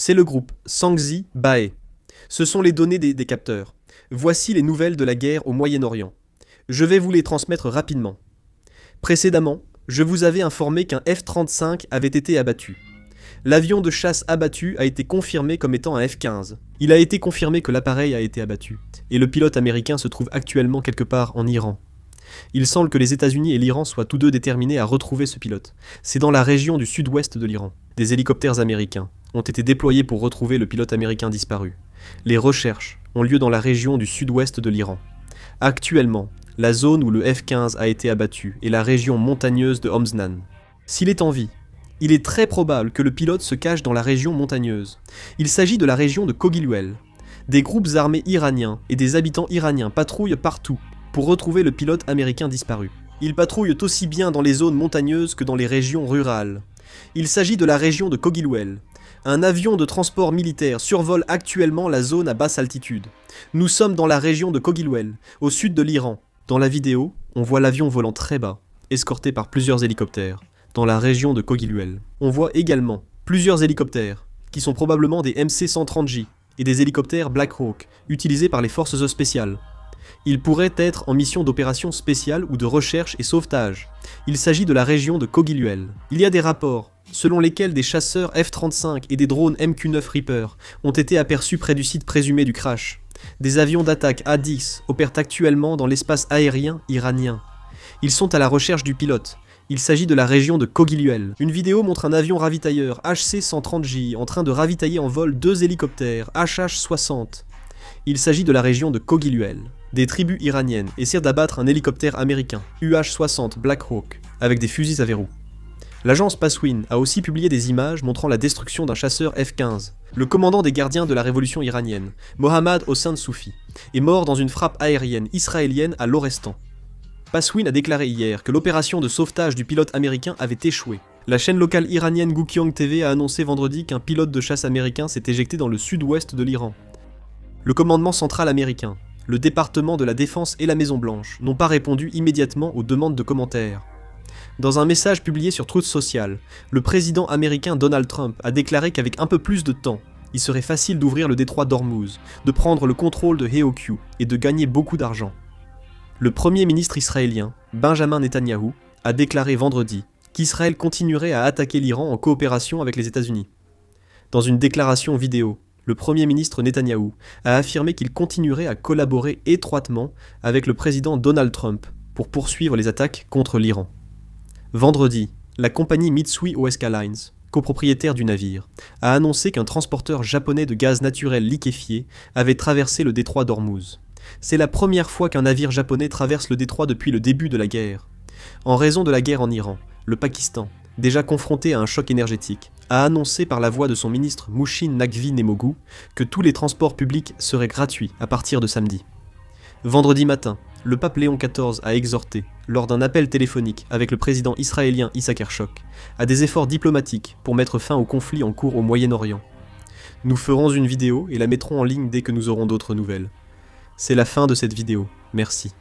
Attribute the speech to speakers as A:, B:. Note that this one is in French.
A: C'est le groupe Sangzi Bae. Ce sont les données des capteurs. Voici les nouvelles de la guerre au Moyen-Orient. Je vais vous les transmettre rapidement. Précédemment, je vous avais informé qu'un F-35 avait été abattu. L'avion de chasse abattu a été confirmé comme étant un F-15. Il a été confirmé que l'appareil a été abattu, et le pilote américain se trouve actuellement quelque part en Iran. Il semble que les États-Unis et l'Iran soient tous deux déterminés à retrouver ce pilote. C'est dans la région du sud-ouest de l'Iran. Des hélicoptères américains ont été déployés pour retrouver le pilote américain disparu. Les recherches ont lieu dans la région du sud-ouest de l'Iran. Actuellement, la zone où le F-15 a été abattu est la région montagneuse de Homznan. S'il est en vie, il est très probable que le pilote se cache dans la région montagneuse. Il s'agit de la région de Kogiluel. Des groupes armés iraniens et des habitants iraniens patrouillent partout pour retrouver le pilote américain disparu. Ils patrouillent aussi bien dans les zones montagneuses que dans les régions rurales. Il s'agit de la région de Kogiluel. Un avion de transport militaire survole actuellement la zone à basse altitude. Nous sommes dans la région de Kogiluel, au sud de l'Iran. Dans la vidéo, on voit l'avion volant très bas, escorté par plusieurs hélicoptères, dans la région de Kogiluel. On voit également plusieurs hélicoptères, qui sont probablement des MC-130J, et des hélicoptères Black Hawk, utilisés par les forces spéciales. Ils pourraient être en mission d'opération spéciale ou de recherche et sauvetage. Il s'agit de la région de Kogiluel. Il y a des rapports, selon lesquels des chasseurs F-35 et des drones MQ-9 Reaper ont été aperçus près du site présumé du crash. Des avions d'attaque A-10 opèrent actuellement dans l'espace aérien iranien. Ils sont à la recherche du pilote. Il s'agit de la région de Kogiluel. Une vidéo montre un avion ravitailleur HC-130J en train de ravitailler en vol deux hélicoptères HH-60. Il s'agit de la région de Kogiluel. Des tribus iraniennes essaient d'abattre un hélicoptère américain, UH-60 Black Hawk, avec des fusils à verrou. L'agence Paswin a aussi publié des images montrant la destruction d'un chasseur F-15. Le commandant des gardiens de la révolution iranienne, Mohammad Hossein Soufi, est mort dans une frappe aérienne israélienne à Lorestan. Paswin a déclaré hier que l'opération de sauvetage du pilote américain avait échoué. La chaîne locale iranienne Gukyong TV a annoncé vendredi qu'un pilote de chasse américain s'est éjecté dans le sud-ouest de l'Iran. Le commandement central américain, le département de la Défense et la Maison-Blanche n'ont pas répondu immédiatement aux demandes de commentaires. Dans un message publié sur Truth Social, le président américain Donald Trump a déclaré qu'avec un peu plus de temps, il serait facile d'ouvrir le détroit d'Ormuz, de prendre le contrôle de Heoku et de gagner beaucoup d'argent. Le premier ministre israélien, Benjamin Netanyahou, a déclaré vendredi qu'Israël continuerait à attaquer l'Iran en coopération avec les États-Unis. Dans une déclaration vidéo, le Premier ministre Netanyahou a affirmé qu'il continuerait à collaborer étroitement avec le président Donald Trump pour poursuivre les attaques contre l'Iran. Vendredi, la compagnie Mitsui O.S.K. Lines, copropriétaire du navire, a annoncé qu'un transporteur japonais de gaz naturel liquéfié avait traversé le détroit d'Ormuz. C'est la première fois qu'un navire japonais traverse le détroit depuis le début de la guerre. En raison de la guerre en Iran, le Pakistan, déjà confronté à un choc énergétique, a annoncé par la voix de son ministre Mushin Naqvi Nemogu que tous les transports publics seraient gratuits à partir de samedi. Vendredi matin, le pape Léon XIV a exhorté, lors d'un appel téléphonique avec le président israélien Isaac Herzog, à des efforts diplomatiques pour mettre fin au conflit en cours au Moyen-Orient. Nous ferons une vidéo et la mettrons en ligne dès que nous aurons d'autres nouvelles. C'est la fin de cette vidéo. Merci.